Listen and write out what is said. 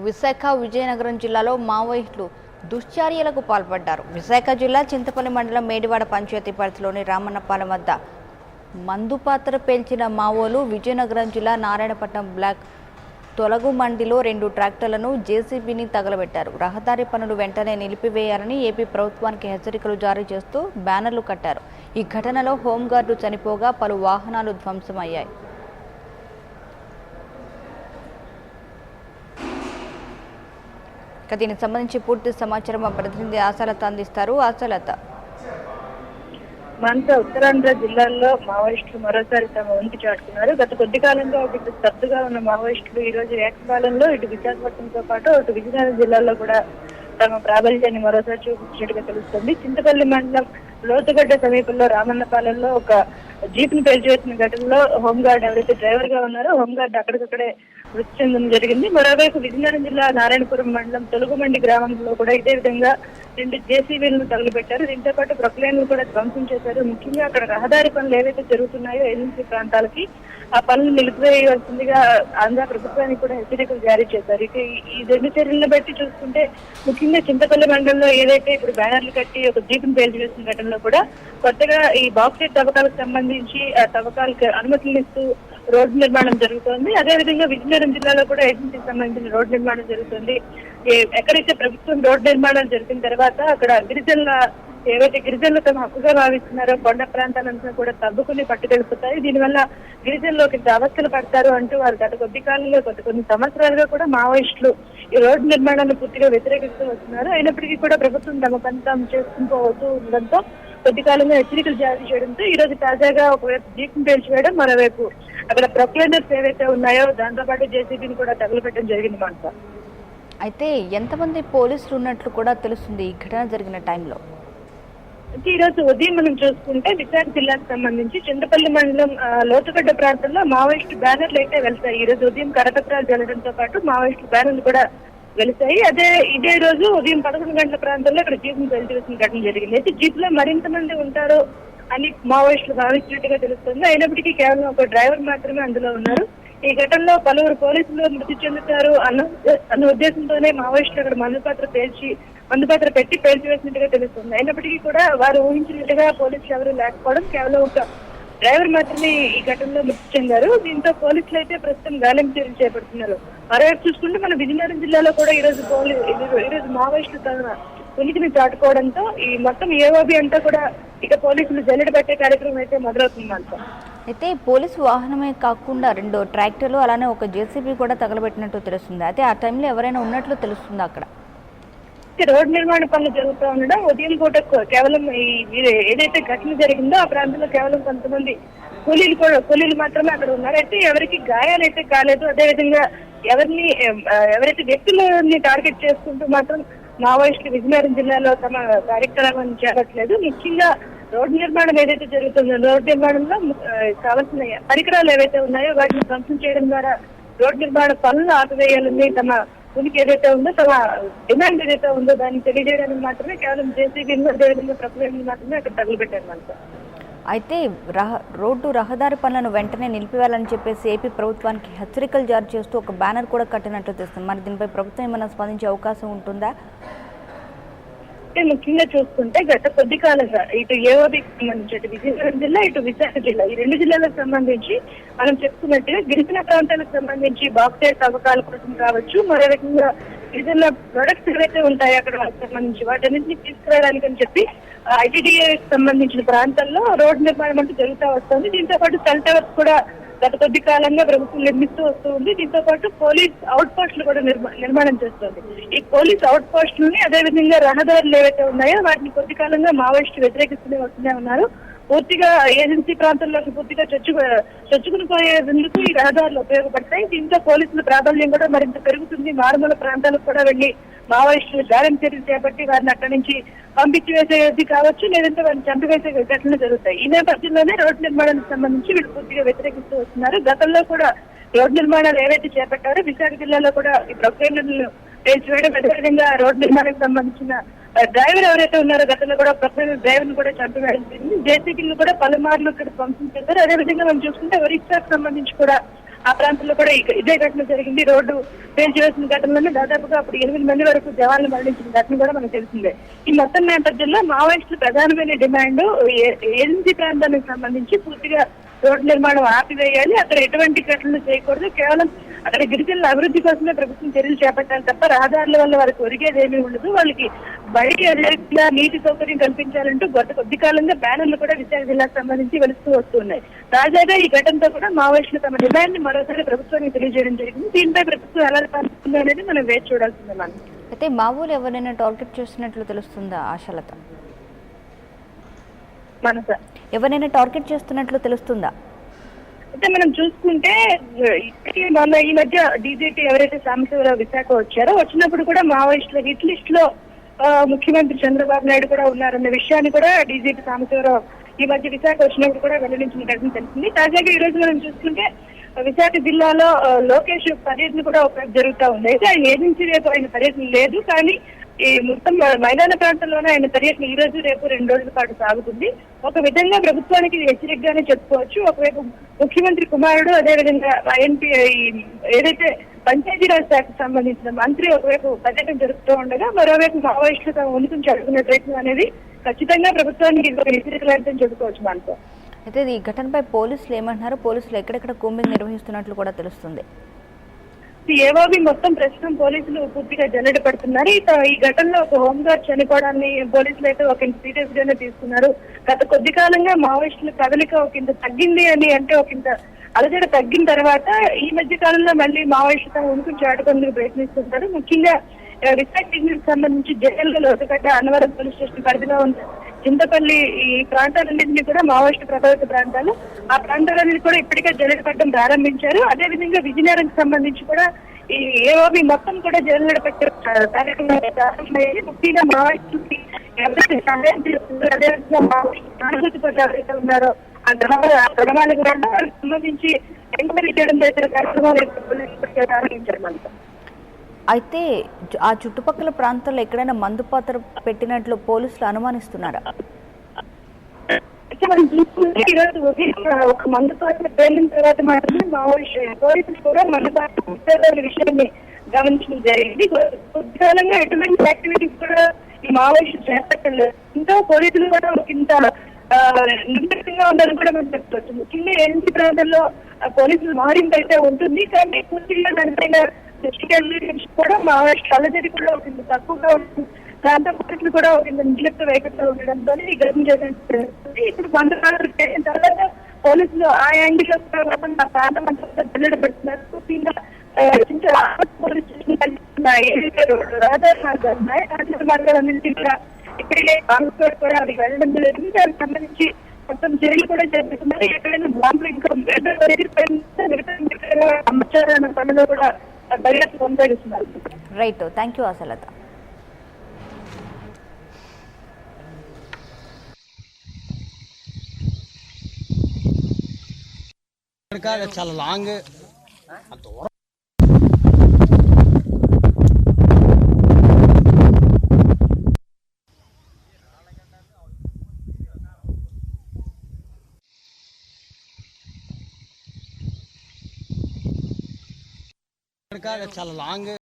విశాఖ విజయనగరం జిల్లాలో మావోయిస్టులు దుశ్చర్యలకు పాల్పడ్డారు. విశాఖ జిల్లా చింతపల్లి మండలం మేడివాడ పంచాయతీ పరిధిలోని రామన్నపాలెం వద్ద మందుపాత్ర పేల్చిన మావోలు విజయనగరం జిల్లా నారాయణపట్నం బ్లాక్ తొలగుమండిలో 2 ట్రాక్టర్లను జేసీబీని తగలబెట్టారు. రహదారి పనులు వెంటనే నిలిపివేయాలని ఏపీ ప్రభుత్వానికి హెచ్చరికలు జారీ చేస్తూ బ్యానర్లు కట్టారు. ఈ ఘటనలో హోంగార్డు చనిపోగా పలు వాహనాలు ధ్వంసమయ్యాయి. దీనికి సంబంధించి పూర్తి సమాచారం మా ప్రతినిధి ఆశాలత అందిస్తారు. ఆశాలత, మనస ఉత్తరాంధ్ర జిల్లాల్లో మావోయిస్టులు మరోసారి తమ ఉనికి చాటుకున్నారు. గత కొద్ది కాలంగా ఒకటి స్తబ్దుగా ఉన్న మావోయిస్టులు ఈ రోజు ఏకకాలంలో ఇటు విశాఖపట్నంతో పాటు అటు విజయనగరం జిల్లాల్లో కూడా తమ ప్రాబల్యాన్ని మరోసారి చూపించినట్టుగా తెలుస్తుంది. చింతపల్లి మండలం లోతుగడ్డ సమీపంలో రామన్నపాలెంలో ఒక జీప్ ను పేల్చివేసిన ఘటనలో హోంగార్డ్ ఎవరైతే డ్రైవర్ గా ఉన్నారో హోంగార్డ్ అక్కడికక్కడే మృతి చెందడం జరిగింది. మరోవైపు విజయనగరం జిల్లా నారాయణపురం మండలం తొలుగుమండి గ్రామంలో కూడా ఇదే విధంగా 2 జేసీబీలను తగులుపెట్టారు. దీంతో పాటు ప్రొక్లైన్లు కూడా ధ్వంసం చేశారు. ముఖ్యంగా అక్కడ రహదారి పనులు ఏవైతే జరుగుతున్నాయో ఏజెన్సీ ప్రాంతాలకి ఆ పనులు నిలిపివేయవలసిందిగా ఆంధ్ర ప్రభుత్వానికి కూడా హెచ్చరికలు జారీ చేశారు. ఇక ఈ 2 చర్యలను బట్టి చూసుకుంటే ముఖ్యంగా చింతపల్లి మండలంలో ఏదైతే ఇప్పుడు బ్యానర్లు కట్టి ఒక జీపును పేల్చివేసిన ఘటనలో కూడా కొత్తగా ఈ బాక్సైట్ తవ్వకాలకు సంబంధించి ఆ తవ్వకాలకు అనుమతులు ఇస్తూ రోడ్డు నిర్మాణం జరుగుతోంది. అదేవిధంగా విజయనగరం జిల్లాలో కూడా ఏజెన్సీకి సంబంధించిన రోడ్డు నిర్మాణం జరుగుతుంది. ఎక్కడైతే ప్రభుత్వం రోడ్డు నిర్మాణం జరిగిన తర్వాత అక్కడ గిరిజనులు తమ హక్కుగా భావిస్తున్నారో కొండ ప్రాంతాలంతా కూడా తగ్గుకుని పట్టుకెళ్ళిపోతాయి. దీనివల్ల గిరిజనులకు అవస్థలు పడతారు అంటూ వారు గత కొద్ది కాలంలో కొన్ని సంవత్సరాలుగా కూడా మావోయిస్టులు ఈ రోడ్డు నిర్మాణాన్ని పూర్తిగా వ్యతిరేకిస్తూ వస్తున్నారు. అయినప్పటికీ కూడా ప్రభుత్వం తమ పని తాము చేసుకుంటూ ఉండడంతో కొద్ది కాలంగా హెచ్చరికలు జారీ చేయడంతో ఈ రోజు తాజాగా ఒకవైపు జీప్ను పేల్చివేయడం, మరోవైపు అక్కడ ప్రొక్లైనర్స్ ఏవైతే ఉన్నాయో దాంతో పాటు జేసీబీని కూడా తగులుపెట్టడం జరిగింది. మనస, అయితే ఎంతమంది పోలీసులు ఉన్నట్లు కూడా తెలుస్తుంది ఈ ఘటన జరిగిన టైంలో? ఈ రోజు ఉదయం మనం చూసుకుంటే విశాఖ జిల్లాకు సంబంధించి చింతపల్లి మండలం లోతుగడ్డ ప్రాంతంలో మావోయిస్టు బ్యానర్లు అయితే వెళ్తాయి. ఈ రోజు ఉదయం కరపత్రాలు జరగడంతో పాటు మావోయిస్టు బ్యానర్లు కూడా వెలిసాయి. ఇదే రోజు ఉదయం 11 గంటల ప్రాంతంలో ఇక్కడ జీప్ను పేల్చివేసిన ఘటన జరిగింది. అయితే జీప్ లో మరింత మంది ఉంటారు అని మావోయిస్టులు భావించినట్టుగా తెలుస్తుంది. అయినప్పటికీ కేవలం ఒక డ్రైవర్ మాత్రమే అందులో ఉన్నారు. ఈ ఘటనలో పలువురు పోలీసులు మృతి చెందుతారు అన్న ఉద్దేశంతోనే మావోయిస్టులు అక్కడ మందుపాత్ర పెట్టి పేల్చివేసినట్టుగా తెలుస్తుంది. అయినప్పటికీ కూడా వారు ఊహించినట్టుగా పోలీసులు ఎవరు లేకపోవడం, కేవలం ఒక డ్రైవర్ మాత్రమే ఈ ఘటనలో మృతి చెందారు. దీంతో పోలీసులు అయితే ప్రస్తుతం గాలింపు చర్యలు చేపడుతున్నారు. మరోవైపు చూసుకుంటే మన విజయనగరం జిల్లాలో కూడా ఈ రోజు మావోయిస్టులు తన ఉనికిని చాటుకోవడంతో ఈ మొత్తం ఏఓబి అంతా కూడా ఇక పోలీసులు జల్లెడ పెట్టే కార్యక్రమం అయితే మొదలవుతుందంట. అయితే పోలీసు వాహనమే కాకుండా 2 ట్రాక్టర్లు అలానే ఒక జేసీబీ కూడా తగలబెట్టినట్టు తెలుస్తుంది. అయితే ఆ టైంలో ఎవరైనా ఉన్నట్లు తెలుస్తుంది అక్కడ? రోడ్డు నిర్మాణ పనులు జరుగుతూ ఉండడం, ఉదయం పూట కేవలం ఏదైతే ఘటన జరిగిందో ఆ ప్రాంతంలో కేవలం కొంతమంది కూలీలు మాత్రమే అక్కడ ఉన్నారు. అయితే ఎవరికి గాయాలైతే కాలేదు. అదేవిధంగా ఎవరైతే వ్యక్తులని టార్గెట్ చేసుకుంటూ మాత్రం మావోయిస్టులు విజయనగరం జిల్లాలో తమ కార్యక్రమాన్ని చేపట్టలేదు. ముఖ్యంగా రోడ్డు నిర్మాణం ఏదైతే జరుగుతుందో రోడ్డు నిర్మాణంలో కావాల్సిన పరికరాలు ఏవైతే ఉన్నాయో వాటిని ధ్వంసం చేయడం ద్వారా రోడ్డు నిర్మాణ పనులు ఆపివేయాలని తమ ఉనికి ఏదైతే ఉందో తమ డిమాండ్ ఏదైతే ఉందో దాన్ని తెలియజేయడానికి మాత్రమే కేవలం జేసీబీలు అదేవిధంగా ప్రక్రియలు మాత్రమే అక్కడ తగులుపెట్టారు. మనకు అయితే రోడ్డు రహదారి పనులను వెంటనే నిలిపివేయాలని చెప్పేసి ఏపీ ప్రభుత్వానికి హెచ్చరికలు జారీ చేస్తూ ఒక బ్యానర్ కూడా కట్టినట్లు తెలుస్తుంది. మరి దీనిపై ప్రభుత్వం ఏమైనా స్పందించే అవకాశం ఉంటుందా? ముఖ్యంగా చూసుకుంటే గత కొద్ది కాలంగా ఇటు ఏఓబికి సంబంధించి అటు విజయనగరం జిల్లా ఇటు విశాఖ జిల్లా ఈ 2 జిల్లాలకు సంబంధించి మనం చెప్పుకున్నట్టుగా గిరిజన ప్రాంతాలకు సంబంధించి బాక్సైట్ తవ్వకాల కోసం కావచ్చు, మరో రకంగా గిరిజన ప్రొడక్ట్స్ ఏవైతే ఉంటాయో అక్కడ వాళ్ళకి సంబంధించి వాటన్నింటినీ తీసుకురావడానికి అని చెప్పి ఐటీడీఏ సంబంధించిన ప్రాంతాల్లో రోడ్డు నిర్మాణం అంటూ జరుగుతూ వస్తుంది. దీంతో పాటు సెల్ టవర్స్ కూడా గత కొద్ది కాలంగా ప్రభుత్వం నిర్మిస్తూ వస్తూ ఉంది. దీంతో పాటు పోలీస్ అవుట్ పోస్టులు కూడా నిర్మాణం చేస్తుంది. ఈ పోలీస్ అవుట్ పోస్టులని అదేవిధంగా రహదారులు ఏవైతే ఉన్నాయో వాటిని కొద్ది కాలంగా మావోయిస్టులు వ్యతిరేకిస్తూనే వస్తూనే ఉన్నారు. పూర్తిగా ఏజెన్సీ ప్రాంతంలోకి పూర్తిగా చొచ్చుకుని పోయేందుకు ఈ రహదారులు ఉపయోగపడతాయి. దీంతో పోలీసుల ప్రాబల్యం కూడా మరింత పెరుగుతుంది. మారుమూల ప్రాంతాలకు కూడా వెళ్లి మావోయిస్టులు గాలింపు చర్యలు చేపట్టి వారిని అక్కడి నుంచి పంపించి వేసేది కావచ్చు, లేదంటే వారిని చంపివేసే ఘటనలు జరుగుతాయి. ఈ నేపథ్యంలోనే రోడ్డు నిర్మాణానికి సంబంధించి వీళ్ళు పూర్తిగా వ్యతిరేకిస్తూ వస్తున్నారు. గతంలో కూడా రోడ్డు నిర్మాణాలు ఏవైతే చేపట్టారో విశాఖ జిల్లాలో కూడా ఈ ప్రొక్లైనర్లను పేల్చివేయడం, అదేవిధంగా రోడ్డు నిర్మాణానికి సంబంధించిన డ్రైవర్ ఎవరైతే ఉన్నారో గతంలో కూడా ప్రొక్లైనర్ డ్రైవర్ ను కూడా చంపివేయడం జరిగింది. జేసీబీలు కూడా పలుమార్లు ఇక్కడ ధ్వంసం చేశారు. అదేవిధంగా మనం చూసుకుంటే ఒరిస్సాకు సంబంధించి కూడా ఆ ప్రాంతంలో కూడా ఇదే ఘటన జరిగింది. రోడ్డు పేల్చివేసిన ఘటనలోనే దాదాపుగా అప్పుడు 8 మంది వరకు జవాన్లు మరణించిన ఘటన కూడా మనకు తెలిసిందే. ఈ మొత్తం నేపథ్యంలో మావోయిస్టుల ప్రధానమైన డిమాండ్ ఏజెన్సీ ప్రాంతానికి సంబంధించి పూర్తిగా రోడ్డు నిర్మాణం ఆపివేయాలి, అక్కడ ఎటువంటి ఘటనలు చేయకూడదు, కేవలం అక్కడ గిరిజనుల అభివృద్ధి కోసమే ప్రభుత్వం చర్యలు చేపట్టాలి తప్ప రహదారుల వల్ల వారికి ఒరిగేది ఏమీ ఉండదు, వాళ్ళకి బడి అదేవిధంగా నీటి సౌకర్యం కల్పించాలంటూ గత కొద్ది కాలంగా బ్యానర్లు కూడా విశాఖ జిల్లాకు సంబంధించి వెలుస్తూ వస్తున్నాయి. తాజాగా ఈ ఘటనతో కూడా మావోయిస్టులు తమ డిమాండ్ ని మరోసారి ప్రభుత్వానికి తెలియజేయడం జరిగింది. దీనిపై ప్రభుత్వం ఎలా స్పందిస్తుందో అనేది మనం వేచి చూడాల్సిందే. మనం అయితే మావోలు ఎవరైనా టార్గెట్ చేస్తున్నట్లు తెలుస్తుందా ఆశలత? మనస ఎవరైనా టార్గెట్ చేస్తున్నట్లు తెలుస్తుందా? అయితే మనం చూసుకుంటే మొన్న ఈ మధ్య డీజీపీ ఎవరైతే సాంబశివరావు విశాఖ వచ్చారో వచ్చినప్పుడు కూడా మావోయిస్టుల హిట్ లిస్ట్ లో ముఖ్యమంత్రి చంద్రబాబు నాయుడు కూడా ఉన్నారన్న విషయాన్ని కూడా డీజీపీ సాంబశివరావు ఈ మధ్య విశాఖ వచ్చినప్పుడు కూడా వెల్లడించిన ఘటన తెలిసింది. తాజాగా ఈ రోజు మనం చూసుకుంటే విశాఖ జిల్లాలో లోకేష్ పర్యటన కూడా ఒక జరుగుతూ ఉంది. అయితే ఆయన ఏజెన్సీ రేపు ఆయన పర్యటన లేదు, కానీ ఈ మొత్తం మైదాన ప్రాంతంలోనే ఆయన పర్యటన ఈ రోజు రేపు 2 రోజుల పాటు సాగుతుంది. ఒక విధంగా ప్రభుత్వానికి హెచ్చరికగానే చెప్పుకోవచ్చు. ఒకవైపు ముఖ్యమంత్రి కుమారుడు, అదేవిధంగా ఎన్పీ ఏదైతే పంచాయతీరాజ్ శాఖకు సంబంధించిన మంత్రి ఒకవైపు పర్యటన జరుపుతూ ఉండగా మరోవైపు మావోయిస్టులు తమ ఉనికిని చాటుకునే ప్రయత్నం అనేది ఖచ్చితంగా ప్రభుత్వానికి ఇంకొక హెచ్చరికలంటే చెప్పుకోవచ్చు. మనతో అయితే ఈ ఘటనపై పోలీసులు ఏమంటున్నారు? పోలీసులు ఎక్కడెక్కడ కూంబింగ్ నిర్వహిస్తున్నట్లు కూడా తెలుస్తుంది. ఏవోబి మొత్తం ప్రస్తుతం పోలీసులు పూర్తిగా జల్లెడ పడుతున్నారు. ఈ ఘటనలో ఒక హోంగార్డ్ చనిపోవడాన్ని పోలీసులు అయితే ఒక సీరియస్ గానే తీసుకున్నారు. గత కొద్ది కాలంగా మావోయిస్టుల కదలిక ఒక ఇంత తగ్గింది అని అంటే ఒక ఇంత అలజడ తగ్గిన తర్వాత ఈ మధ్య కాలంలో మళ్ళీ మావోయిస్టులు ఉనికి చాటుకుందుకు ప్రయత్నిస్తుంటారు. ముఖ్యంగా విశాఖ జిల్లాకు సంబంధించి జైల్లో లోతుగడ్డ, అన్నవరం పోలీస్ స్టేషన్ పరిధిలో ఉన్న చింతపల్లి ఈ ప్రాంతాలన్నింటినీ కూడా మావోయిస్టు ప్రభావిత ప్రాంతాలు. ఆ ప్రాంతాలన్నీ కూడా ఇప్పటికే జల్లెడ పడడం ప్రారంభించారు. అదేవిధంగా విజయనగరం సంబంధించి కూడా ఈ ఏఓబి మొత్తం కూడా జల్లెడ పెట్టే కార్యక్రమం ప్రారంభమయ్యేది. ముఖ్యంగా మావోయిస్టులకి ఎవరైతే సహాయం చేస్తుందో, అదేవిధంగా మావోయిస్టు పట్ల ఎవరైతే ఉన్నారో ఆ గ్రామాలకు కూడా వారికి సంబంధించి ఎంక్వైరీ చేయడం చేసిన కార్యక్రమాలు ప్రారంభించారు. మనతో అయితే ఆ చుట్టుపక్కల ప్రాంతాల్లో ఎక్కడైనా మందు పాత్ర పెట్టినట్లు పోలీసులు అనుమానిస్తున్నారా? మనం చూసుకుంటే ఈరోజు ఒక మందు పాత్ర పేలిన తర్వాత మాత్రమే పోలీసులు కూడా మందు పాత్ర విషయాన్ని గమనించడం జరిగింది. కొద్దికాలంగా ఎటువంటి యాక్టివిటీస్ కూడా ఈ మావోయిస్టులు చేపట్టలేదు. ఇంకా పోలీసులు కూడా ఒక ఇంత నిర్లక్ష్యంగా ఉందని కూడా మనం చెప్పుకోవచ్చు. ముఖ్యంగా ఏజెన్సీ ప్రాంతాల్లో పోలీసులు మారింపు అయితే ఉంటుంది, కానీ పూర్తిగా దానిపైన కూడా మావోయిస్టు అలజడి కూడా ఒక తక్కువగా ఉంటుంది. ప్రాంత పోలీసులు కూడా ఒక నిర్లిప్త వైఖరితో ఉండడంతో ఈ ఘటన చేసిన ఇప్పుడు కొంతకాలం చేసిన తర్వాత పోలీసులు ఆ యాంగిల్ లో ఆ ప్రాంతం అంతా జల్లెడ పెడుతున్నారు. ముఖ్యంగా పోలీస్ స్టేషన్ ఏదైతే రహదారి మార్గాలు ఉన్నాయి ఆ మార్గాలన్నింటి కూడా ఇక్కడే కాంగ్రెస్ కూడా అది వెళ్ళడం జరిగింది. దానికి సంబంధించి మొత్తం చర్యలు కూడా చేస్తున్నారు. ఎక్కడైనా బాంబులు ఇంకా సమాచారం పనులు కూడా దర్యాప్తు కొనసాగిస్తున్నారు. Right, thank you Ashalatha. చాలా లాంగ్ చాలా లాంగ్